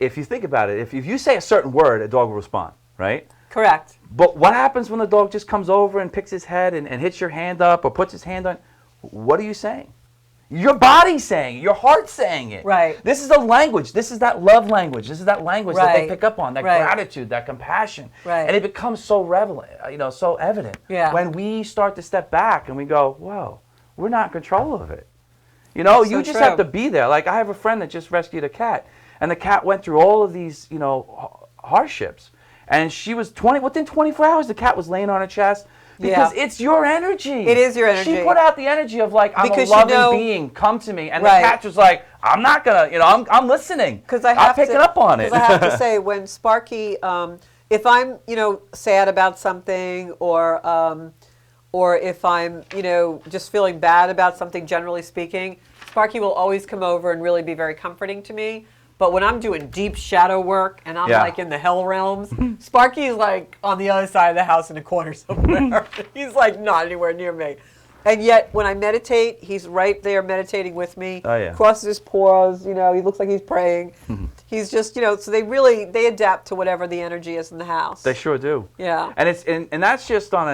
If you think about it, if you say a certain word, a dog will respond, right? Correct. But what happens when the dog just comes over and picks his head and hits your hand up or puts his hand on? What are you saying? Your body's saying it. Your heart's saying it. Right. This is the language. This is that love language. This is that language that they Right. pick up on, that Right. gratitude, that compassion. Right. And it becomes so so evident Yeah. when we start to step back and we go, whoa, we're not in control of it. You So just true. have to be there. Like I have a friend that just rescued a cat, and the cat went through all of these, hardships. And she was within 24 hours, the cat was laying on her chest. Because it's your energy. It is your energy. She put out the energy of like, I'm Because a loving being, come to me. And Right. the cat was like, I'm not going to, I'm listening. Because I I'm have picking up on it. Because I have to say, when Sparky, if I'm sad about something, or if I'm just feeling bad about something, generally speaking, Sparky will always come over and really be very comforting to me. But when I'm doing deep shadow work and I'm like in the hell realms, Sparky's like on the other side of the house in a corner somewhere. He's like not anywhere near me. And yet when I meditate, he's right there meditating with me. Oh, yeah. Crosses his paws, he looks like he's praying. He's just, so they adapt to whatever the energy is in the house. They sure do. Yeah. And it's and that's just on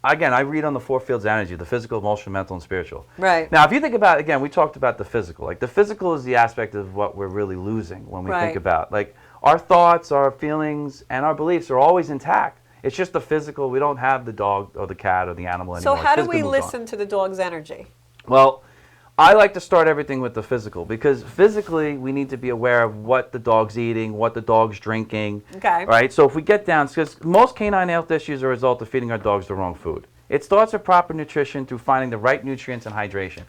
again, I read on the 4 fields of energy, the physical, emotional, mental, and spiritual. Right. Now, if you think about, again, we talked about the physical. Like the physical is the aspect of what we're really losing when we Right. think about, like our thoughts, our feelings, and our beliefs are always intact. It's just the physical. We don't have the dog or the cat or the animal anymore. So how do It's we physically moves on. listen to the dog's energy? Well, I like to start everything with the physical, because physically we need to be aware of what the dog's eating, what the dog's drinking. Okay. Right? So if we get down, because most canine health issues are a result of feeding our dogs the wrong food. It starts with proper nutrition through finding the right nutrients and hydration.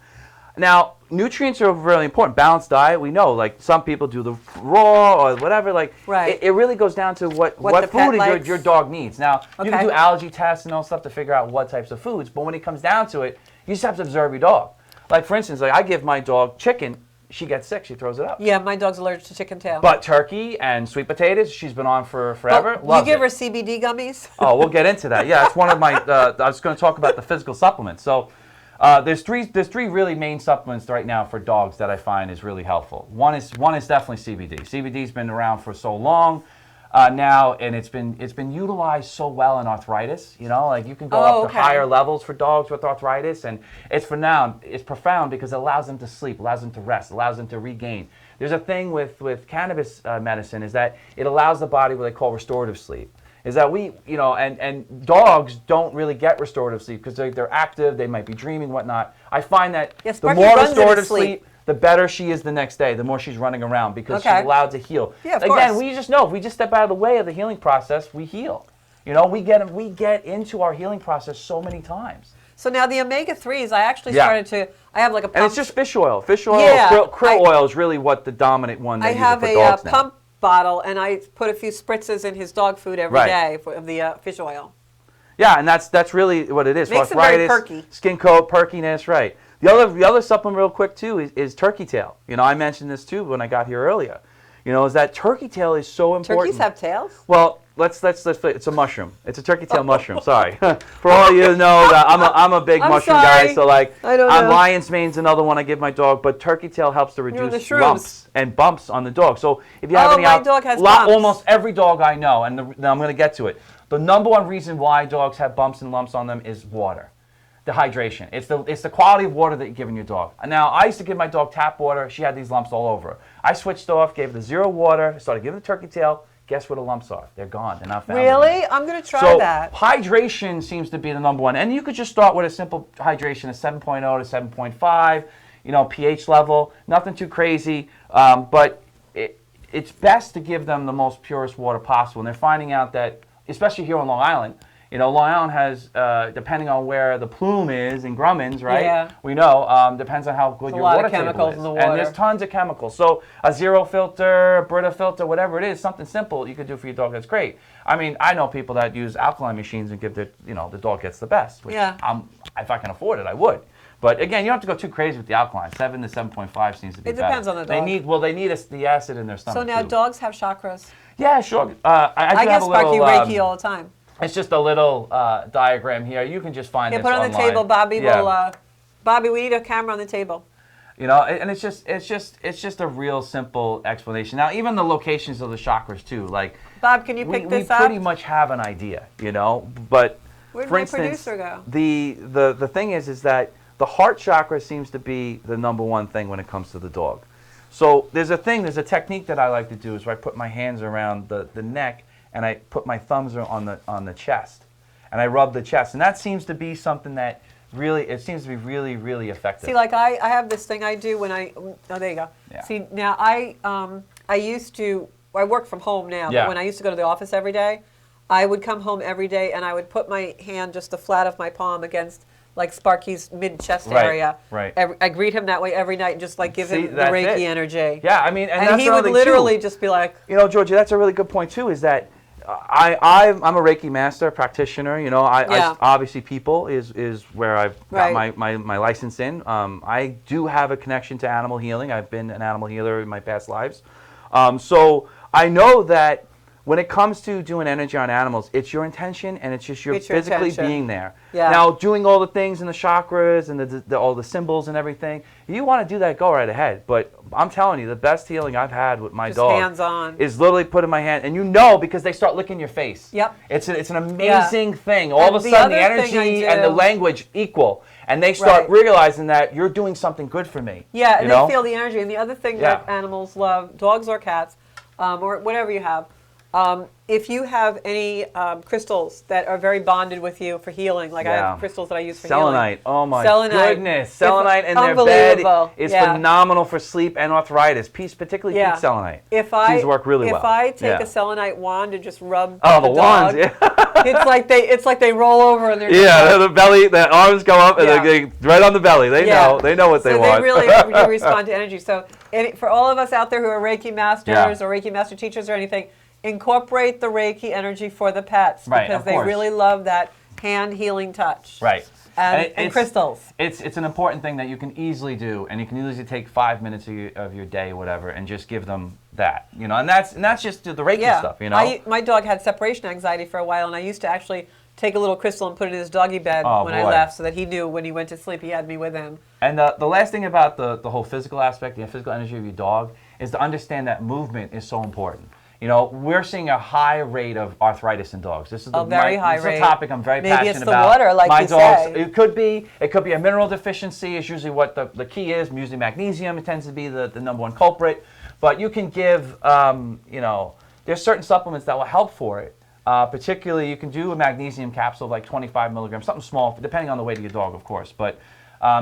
Now, nutrients are really important. Balanced diet, we know, like some people do the raw or whatever. Like, Right. it really goes down to what the pet food likes. your dog needs. Now, you can Okay. do allergy tests and all stuff to figure out what types of foods, but when it comes down to it, you just have to observe your dog. Like, for instance, like I give my dog chicken, she gets sick, she throws it up. Yeah, my dog's allergic to chicken tail. But turkey and sweet potatoes, she's been on for forever. But you Loves give it. her CBD gummies? Oh, we'll get into that. Yeah, it's one of my, I was going to talk about the physical supplements. So There's three really main supplements right now for dogs that I find is really helpful. One is definitely CBD. CBD's been around for so long now, and it's been utilized so well in arthritis. You know, like you can go up to higher levels for dogs with arthritis, and it's profound because it allows them to sleep, allows them to rest, allows them to regain. There's a thing with cannabis medicine is that it allows the body what they call restorative sleep. Is that and dogs don't really get restorative sleep because they're active, they might be dreaming, whatnot. I find that the more restorative sleep, the better she is the next day, the more she's running around because she's allowed to heal. Yeah, of Again, course. we just know if we just step out of the way of the healing process, we heal. You know, we get into our healing process so many times. So now the omega-3s, I actually started to, I have like a pump. And it's just fish oil. Fish oil, krill oil is really what the dominant one they use for dogs now. I have a pump bottle, and I put a few spritzes in his dog food every day of the fish oil. Yeah, and that's really what it is. Makes arthritis, it very perky. Skin coat, perkiness, right. The other supplement real quick too is turkey tail. You know, I mentioned this too when I got here earlier. You know, is that turkey tail is so important. Turkeys have tails? Well, let's it's a mushroom. It's a turkey tail mushroom. Sorry. For all of you who know that I'm a big mushroom guy, so like lion's mane's another one I give my dog, but turkey tail helps to reduce lumps and bumps on the dog. So if you have any my dog has bumps. Almost every dog I know, and I'm going to get to it. The number one reason why dogs have bumps and lumps on them is water. The hydration. It's the quality of water that you're giving your dog. Now, I used to give my dog tap water. She had these lumps all over her. I switched off, gave her the zero water, started giving the turkey tail. Guess where the lumps are? They're gone. They're not found Really? anymore. I'm going to try that. Hydration seems to be the number one. And you could just start with a simple hydration of 7.0 to 7.5, you know, pH level. Nothing too crazy. But it's best to give them the most purest water possible. And they're finding out that, especially here on Long Island, you know, Long Island has, depending on where the plume is in Grumman's, right? Yeah. We know, depends on how good your water table is. A lot of chemicals in the water. And there's tons of chemicals. So a zero filter, a Brita filter, whatever it is, something simple you could do for your dog, that's great. I mean, I know people that use alkaline machines and give their, you know, the dog gets the best. Which if I can afford it, I would. But again, you don't have to go too crazy with the alkaline. 7 to 7.5 seems to be better. It depends on the dog. They need the acid in their stomach. So now too. Dogs have chakras? Yeah, sure. I guess Sparky Reiki all the time. It's just a little diagram here. You can just find this put it on online. the table, Bobby. Will Bobby, we need a camera on the table. You know, and it's just a real simple explanation. Now, even the locations of the chakras too. Like, Bob, can you pick this up? We pretty much have an idea, you know. But where did for my instance, producer go? The thing is that the heart chakra seems to be the number one thing when it comes to the dog. So there's a technique that I like to do is where I put my hands around the neck and I put my thumbs on the chest, and I rub the chest, and that seems to be something that really really effective. See, like I have this thing I do when there you go. Yeah. See, now I work from home now, but when I used to go to the office every day, I would come home every day and I would put my hand, just the flat of my palm, against like Sparky's mid-chest area. Right. I greet him that way every night and just like give him the Reiki energy. Yeah, I mean, and that's he would literally just be like, you know, Georgia, that's a really good point too. Is that I'm a Reiki master practitioner. You know, I obviously people is where I've got my license in. I do have a connection to animal healing. I've been an animal healer in my past lives, so I know that when it comes to doing energy on animals, it's your intention and it's just your physically being there. Yeah. Now, doing all the things in the chakras and all the symbols and everything, if you want to do that, go right ahead. But I'm telling you, the best healing I've had with my dog hands-on. Is literally putting my hand, and you know because they start licking your face. Yep. It's an amazing thing. All of a sudden, the energy and the language equal. And they start realizing that you're doing something good for me. Yeah, and they feel the energy. And the other thing that animals love, dogs or cats, or whatever you have, if you have any crystals that are very bonded with you for healing, like I have crystals that I use for selenite. healing. Oh my goodness. Selenite in their bed is phenomenal for sleep and arthritis. Particularly peak selenite. Seems to work really well. If I take a selenite wand and just rub the dog, wands, it's like they roll over and they're the belly, the arms go up and they right on the belly. They know what they want. So they really do respond to energy. So for all of us out there who are Reiki masters or Reiki master teachers or anything, incorporate the Reiki energy for the pets because they really love that hand healing touch. Right. And crystals. It's an important thing that you can easily do, and you can easily take 5 minutes of your day, whatever, and just give them that, you know. And that's just the Reiki stuff, you know. My dog had separation anxiety for a while, and I used to actually take a little crystal and put it in his doggy bed Oh, when I boy. left, so that he knew when he went to sleep he had me with him. And the last thing about the whole physical aspect, the physical energy of your dog, is to understand that movement is so important. You know, we're seeing a high rate of arthritis in dogs. This is very high this rate. is a topic I'm very Maybe passionate it's the about. water, like my you dogs, say. It could be a mineral deficiency is usually what the key is. Usually magnesium, it tends to be the number one culprit. But you can give, you know, there's certain supplements that will help for it. Particularly, you can do a magnesium capsule of like 25 milligrams, something small, depending on the weight of your dog, of course. But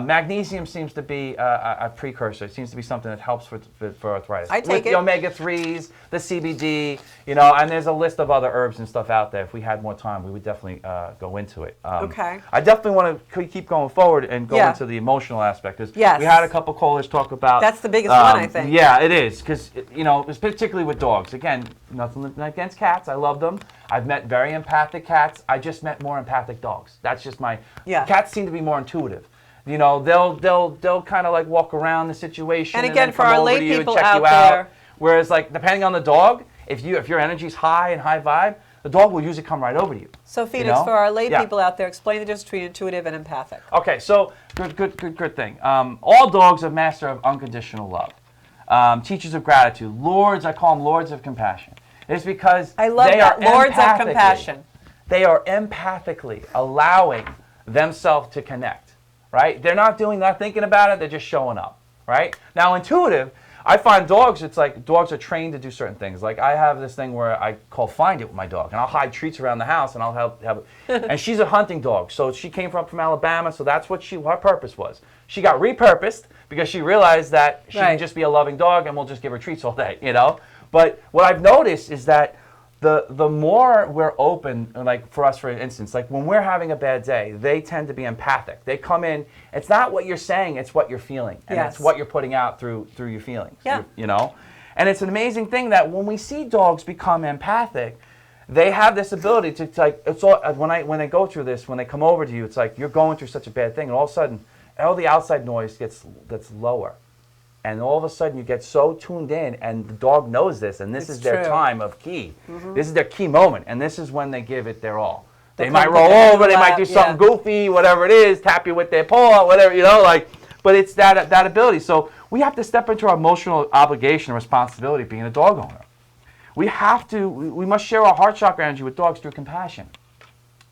magnesium seems to be a precursor. It seems to be something that helps for arthritis. I take With it. the omega-3s, the CBD, you know, and there's a list of other herbs and stuff out there. If we had more time, we would definitely go into it. Okay. I definitely want to keep going forward and go Yeah. into the emotional aspect. 'Cause Yes. we had a couple callers talk about... That's the biggest one, I think. Yeah, it is. Because, you know, it's particularly with dogs. Again, nothing against cats. I love them. I've met very empathic cats. I just met more empathic dogs. That's just my... Yeah. Cats seem to be more intuitive. You know, they'll kind of like walk around the situation And again, then for come our over lay to you and people check out you out. there- Whereas, like, depending on the dog, if your energy's high and high vibe, the dog will usually come right over to you. So Phoenix, know? for our lay Yeah. people out there, explain the difference between intuitive and empathic. Okay, so good thing. All dogs are master of unconditional love, teachers of gratitude, lords. I call them lords of compassion. It's because I love they that. are Lords of empathically- compassion. They are empathically allowing themselves to connect. Right? They're not thinking about it. They're just showing up. Right? Now, intuitive. I find dogs, it's like dogs are trained to do certain things. Like I have this thing where I call Find It with my dog, and I'll hide treats around the house, and I'll have and she's a hunting dog, so she came from Alabama, so that's what her purpose was. She got repurposed because she realized that she Right. can just be a loving dog, and we'll just give her treats all day, you know? But what I've noticed is that the more we're open, like for us, for instance, like when we're having a bad day, they tend to be empathic. They come in, it's not what you're saying, it's what you're feeling. And Yes. it's what you're putting out through your feelings. Yeah. You know? And it's an amazing thing that when we see dogs become empathic, they have this ability to like, it's all, when they go through this, when they come over to you, it's like you're going through such a bad thing, and all of a sudden, all the outside noise gets lower. And all of a sudden you get so tuned in, and the dog knows this, and this It's is their true. time of key. This is their key moment, and this is when they give it their all. They They'll might come roll put their head over, in they the might lap, do something yeah. goofy, whatever it is, tap you with their paw, whatever, you know, like, but it's that ability. So we have to step into our emotional obligation and responsibility being a dog owner. We must share our heart chakra energy with dogs through compassion.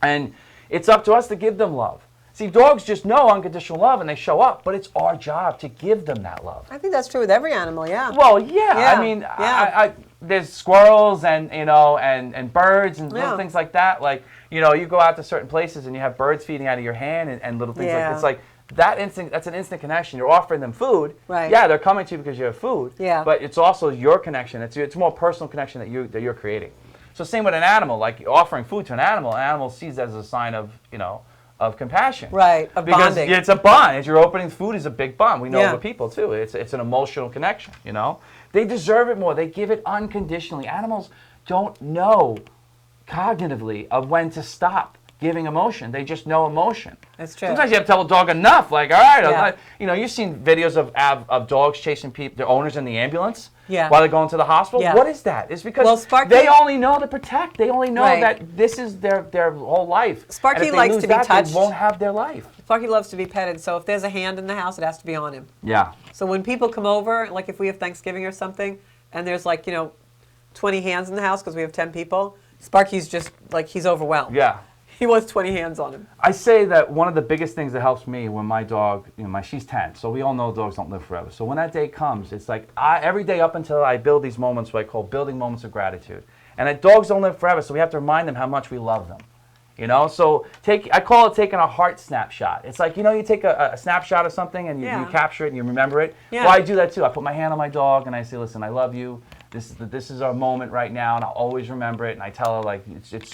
And it's up to us to give them love. See, dogs just know unconditional love and they show up, but it's our job to give them that love. I think that's true with every animal, yeah. Well, yeah. Yeah, I mean, yeah. there's squirrels and and birds and Yeah. little things like that. Like, you know, you go out to certain places and you have birds feeding out of your hand and little things Yeah. like it's like that's an instant connection. You're offering them food. Right. Yeah, they're coming to you because you have food. Yeah. But it's also your connection. It's a more personal connection that you're creating. So same with an animal. Like offering food to an animal sees that as a sign of of compassion. Right, of because bonding. it's a bond. As you're opening food is a big bond. We know Yeah. with people too. It's an emotional connection, you know? They deserve it more. They give it unconditionally. Animals don't know cognitively of when to stop giving emotion. They just know emotion. That's true. Sometimes you have to tell a dog enough. Like, all right, Yeah. you know, you've seen videos of dogs chasing their owners in the ambulance Yeah. while they're going to the hospital. Yeah. What is that? It's because Well, Sparky- they only know to protect. They only know Right. that this is their whole life. Sparky And if they likes lose to be that, touched. They won't have their life. Sparky loves to be petted, so if there's a hand in the house, it has to be on him. Yeah. So when people come over, like if we have Thanksgiving or something, and there's like, 20 hands in the house because we have 10 people, Sparky's just like, he's overwhelmed. Yeah. He wants 20 hands on him. I say that one of the biggest things that helps me when my dog, she's 10, so we all know dogs don't live forever. So when that day comes, it's like every day up until I build these moments, what I call building moments of gratitude. And that dogs don't live forever, so we have to remind them how much we love them. So I call it taking a heart snapshot. It's like, you take a snapshot of something and you Yeah. capture it and you remember it. Yeah. Well, I do that too. I put my hand on my dog and I say, listen, I love you. This is our moment right now, and I'll always remember it. And I tell her, like,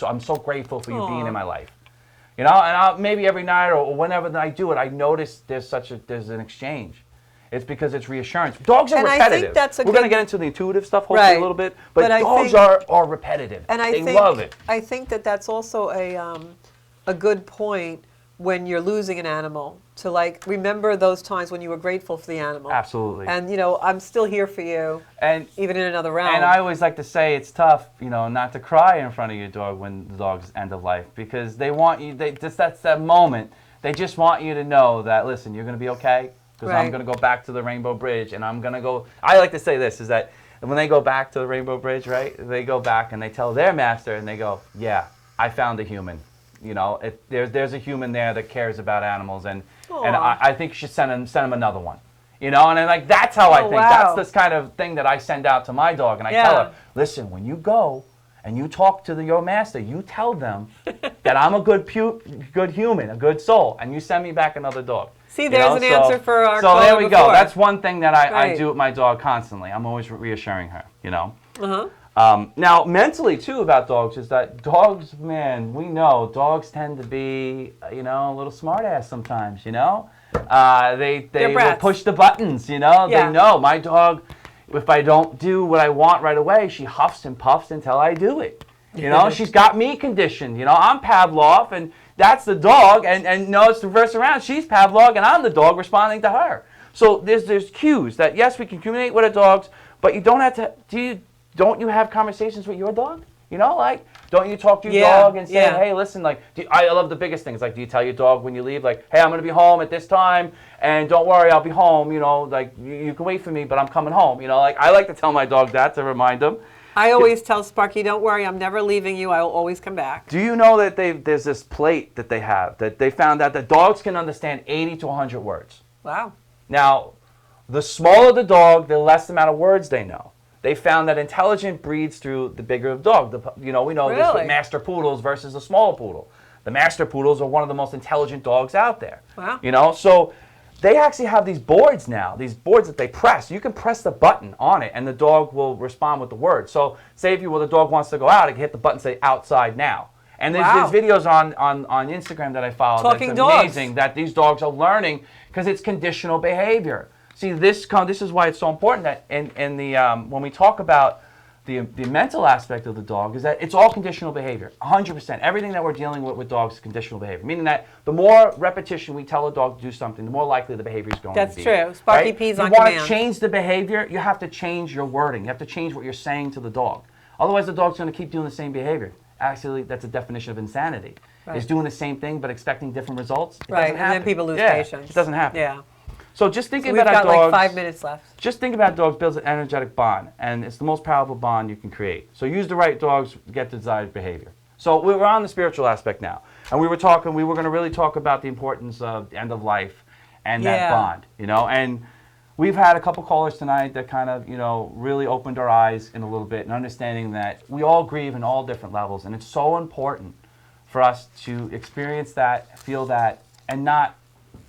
I'm so grateful for you being in my life. And maybe every night or whenever I do it, I notice there's an exchange. It's because it's reassurance. Dogs are And I repetitive. think that's a We're going to good- get into the intuitive stuff hopefully Right. a little bit, but I dogs think- are repetitive. And they love it. I think that's also a good point when you're losing an animal to like remember those times when you were grateful for the animal. Absolutely. And I'm still here for you, And even in another realm. And I always like to say it's tough, not to cry in front of your dog when the dog's end of life, because they want you. That's that moment. They just want you to know that, listen, you're going to be okay, because I'm Right. going to go back to the Rainbow Bridge, and I'm going to go. I like to say this is that when they go back to the Rainbow Bridge, right? They go back and they tell their master, and they go, yeah, I found a human. There's a human there that cares about animals, and Aw. I think you should send him another one. And like that's how I think. Wow. That's this kind of thing that I send out to my dog, and I tell Yeah. her, listen, when you go and you talk to your master, you tell them that I'm a good human, a good soul, and you send me back another dog. See, there's an answer for our So caller there we go. before. That's one thing that I Right. do with my dog constantly. I'm always reassuring her. Uh-huh. Now, mentally, too, about dogs is that dogs, man, we know dogs tend to be, a little smart-ass sometimes, They will brats. push the buttons, Yeah. They know. My dog, if I don't do what I want right away, she huffs and puffs until I do it. She's got me conditioned. I'm Pavlov, and that's the dog, and no, it's the reverse around. She's Pavlov, and I'm the dog responding to her. So there's cues that, yes, we can communicate with our dogs, but you don't have to, don't you have conversations with your dog? Don't you talk to your Yeah, dog and say, yeah. hey, listen, I love the biggest things. Do you tell your dog when you leave, hey, I'm going to be home at this time, and don't worry, I'll be home, you can wait for me, but I'm coming home. I like to tell my dog that to remind him. I always tell Sparky, don't worry, I'm never leaving you. I will always come back. Do you know that there's this plate that they have, that they found out that dogs can understand 80 to 100 words? Wow. Now, the smaller the dog, the less amount of words they know. They found that intelligence breeds through the bigger the dog. We know this Really? with master poodles versus a small poodle. The master poodles are one of the most intelligent dogs out there. Wow. So they actually have these boards now, these boards that they press. You can press the button on it, and the dog will respond with the word. So say if the dog wants to go out, it can hit the button and say, outside now. And there's videos on Instagram that I follow. Talking that's dogs. amazing that these dogs are learning because it's conditional behavior. See, this is why it's so important that in the when we talk about the mental aspect of the dog is that it's all conditional behavior, 100%. Everything that we're dealing with dogs is conditional behavior, meaning that the more repetition we tell a dog to do something, the more likely the behavior is going That's to be. true. Sparky right? pees on You want command. to change the behavior, you have to change your wording. You have to change what you're saying to the dog. Otherwise, the dog's going to keep doing the same behavior. Actually, that's a definition of insanity. Right. Is doing the same thing but expecting different results. It Right, doesn't and happen. then people lose Yeah, patience. It doesn't happen. Yeah. So just So thinking we've about got our dogs. like 5 minutes left. Just think about dogs builds an energetic bond, and it's the most powerful bond you can create. So use the right dogs to get the desired behavior. So we're on the spiritual aspect now, and we were going to really talk about the importance of the end of life and that Yeah. bond, and we've had a couple callers tonight that kind of, really opened our eyes in a little bit and understanding that we all grieve in all different levels, and it's so important for us to experience that, feel that, and not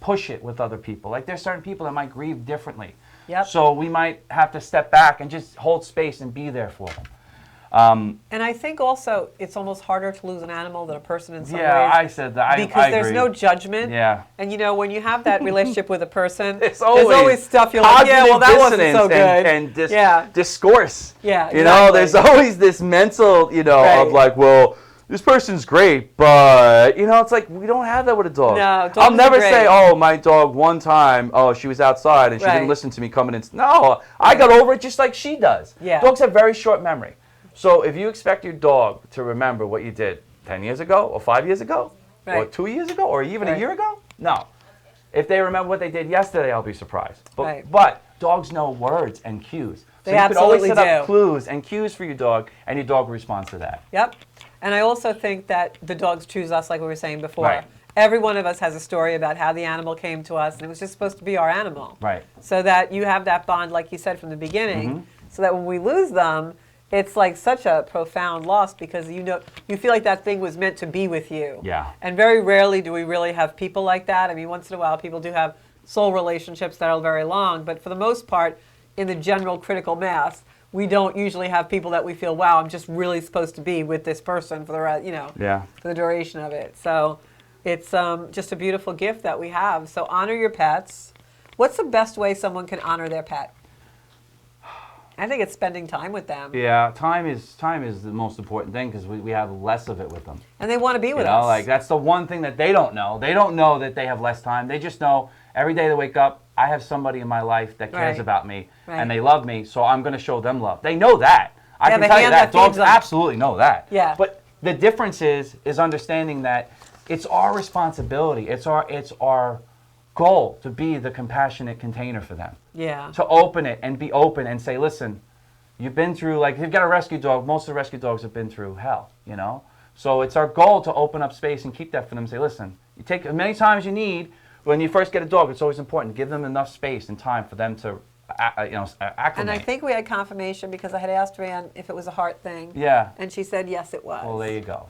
push it with other people. There's certain people that might grieve differently. Yep. So we might have to step back and just hold space and be there for them. And I think also it's almost harder to lose an animal than a person in some Yeah, ways. I said that. Because I there's agree. no judgment. Yeah. And when you have that relationship with a person, There's there's always stuff you're like, yeah, well, that wasn't so good. And Yeah. discourse. Yeah, There's always this mental, Right. of well, this person's great, but, it's like we don't have that with a dog. No, dogs I'll are never great. say, oh, my dog one time, she was outside and she Right. didn't listen to me coming in. No, I got over it just like she does. Yeah. Dogs have very short memory. So if you expect your dog to remember what you did 10 years ago or 5 years ago or Right. 2 years ago or even Right. a year ago, no. If they remember what they did yesterday, I'll be surprised. Right. But dogs know words and cues. So They you can always absolutely set up do. clues and cues for your dog, and your dog responds to that. Yep. And I also think that the dogs choose us, like we were saying before. Right. Every one of us has a story about how the animal came to us, and it was just supposed to be our animal. Right. So that you have that bond, like you said from the beginning, Mm-hmm. so that when we lose them, it's like such a profound loss because you feel like that thing was meant to be with you. Yeah. And very rarely do we really have people like that. I mean, once in a while, people do have soul relationships that are very long, but for the most part, in the general critical mass, we don't usually have people that we feel, wow, I'm just really supposed to be with this person for the rest, Yeah. for the duration of it. So it's just a beautiful gift that we have. So honor your pets. What's the best way someone can honor their pet? I think it's spending time with them. Yeah, time is the most important thing because we have less of it with them. And they want to be with You know, us. like that's the one thing that they don't know. They don't know that they have less time. They just know every day they wake up, I have somebody in my life that cares Right. about me Right. and they love me, so I'm going to show them love. They know that. I Yeah, can the tell you hand that. that feeds Dogs them. absolutely know that. Yeah. But the difference is understanding that it's our responsibility. It's our goal to be the compassionate container for them. Yeah. To open it and be open and say, listen, you've been through, like, if you've got a rescue dog, most of the rescue dogs have been through hell, you know? So it's our goal to open up space and keep that for them and say, listen, you take as many times as you need. When you first get a dog, it's always important to give them enough space and time for them to, acclimate. And I think we had confirmation because I had asked Rand if it was a heart thing. Yeah. And she said, yes, it was. Well, there you go.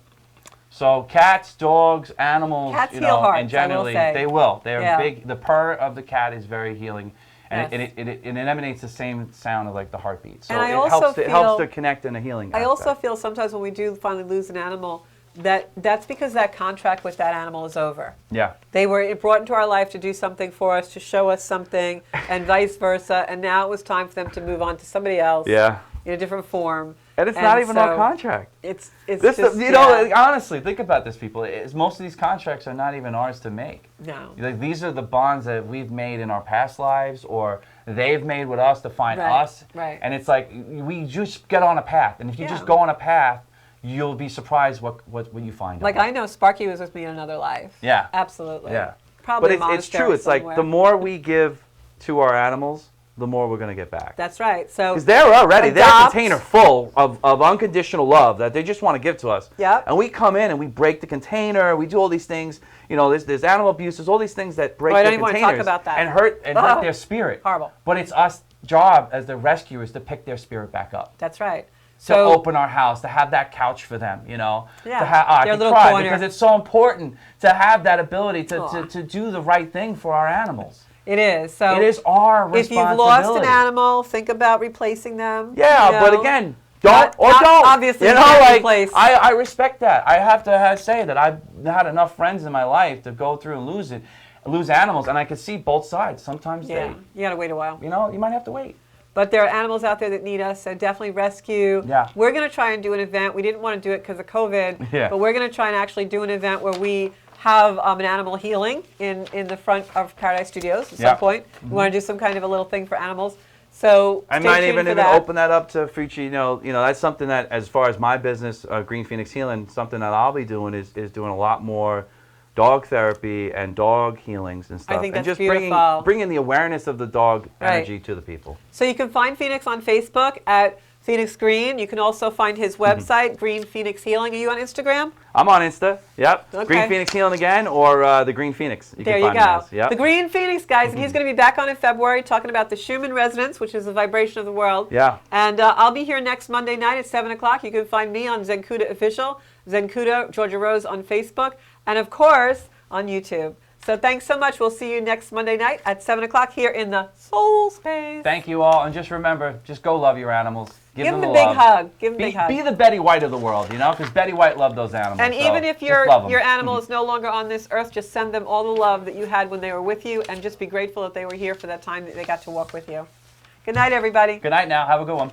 So cats, dogs, animals, Cats you heal know, hearts, and generally I will say. they will. They're Yeah. big. The purr of the cat is very healing, and Yes. it emanates the same sound of like the heartbeat. So And I it also helps. It helps feel- to connect in a healing. I also aspect. feel sometimes when we do finally lose an animal, that's because that contract with that animal is over. Yeah. They were brought into our life to do something for us, to show us something, and vice versa. And now it was time for them to move on to somebody else Yeah. in a different form. And it's not even our so contract. It's This, just, you know, yeah. like, honestly, think about this, people. Most of these contracts are not even ours to make. No. Like, these are the bonds that we've made in our past lives, or they've made with us to find Right, us. right. And it's like we just get on a path, and if you Yeah. just go on a path, you'll be surprised what you find. Like out. I know Sparky was with me in another life. Yeah. Absolutely. Yeah. Probably But it's true. It's like the more we give to our animals, the more we're going to get back. That's right. So Because they're already, they're a adopt. container full of unconditional love that they just want to give to us. Yep. And we come in and we break the container, we do all these things, you know, there's animal abuse, there's all these things that break Oh, I the don't even wanna containers talk about that. and hurt Ugh. their spirit. Horrible. But it's us job as the rescuers to pick their spirit back up. That's right. To So open our house, to have that couch for them, you know. Yeah, To have, I their can little cry corner. because it's so important to have that ability Aw. to do the right thing for our animals. it is. So It is our if responsibility. you've lost an animal, think about replacing them. Yeah, you but know. don't Not- or not don't. obviously you know, can't like replace. I respect that. I have to say that I've had enough friends in my life to go through and lose animals, and I can see both sides. Sometimes Yeah, you gotta wait a while. you might have to wait. But there are animals out there that need us, so definitely rescue. Yeah. We're going to try and do an event. We didn't want to do it because of COVID, Yeah. but we're going to try and actually do an event where we have an animal healing in the front of Paradise Studios at Yeah. some point. We want to do some kind of a little thing for animals. So I stay might tuned even for that. open that up to future. You know, that's something that, as far as my business, Green Phoenix Healing, something that I'll be doing is doing a lot more dog therapy and dog healings and stuff, think and that's just beautiful. bringing the awareness of the dog Right. energy to the people. So you can find Phoenix on Facebook at Phoenix Green. You can also find his Mm-hmm. website, Green Phoenix Healing. Are you on Instagram? I'm on Insta. Yep. Okay. Green Phoenix Healing again, or the Green Phoenix. There can you find me go. as. Yep. The Green Phoenix, guys, and he's going to be back on in February talking about the Schumann Resonance, which is the vibration of the world. Yeah. And I'll be here next Monday night at 7 o'clock. You can find me on Zenkuda Official, Zenkuda Georgia Rose on Facebook, and of course on YouTube. So thanks so much. We'll see you next Monday night at 7 o'clock here in the Soul Space. Thank you all, and just remember, just go love your animals. Give them the a big love. hug. Give them a big hug. Be the Betty White of the world, because Betty White loved those animals. And so even if just love 'em. your animal is no longer on this earth, just send them all the love that you had when they were with you, and just be grateful that they were here for that time that they got to walk with you. Good night, everybody. Good night now. Have a good one.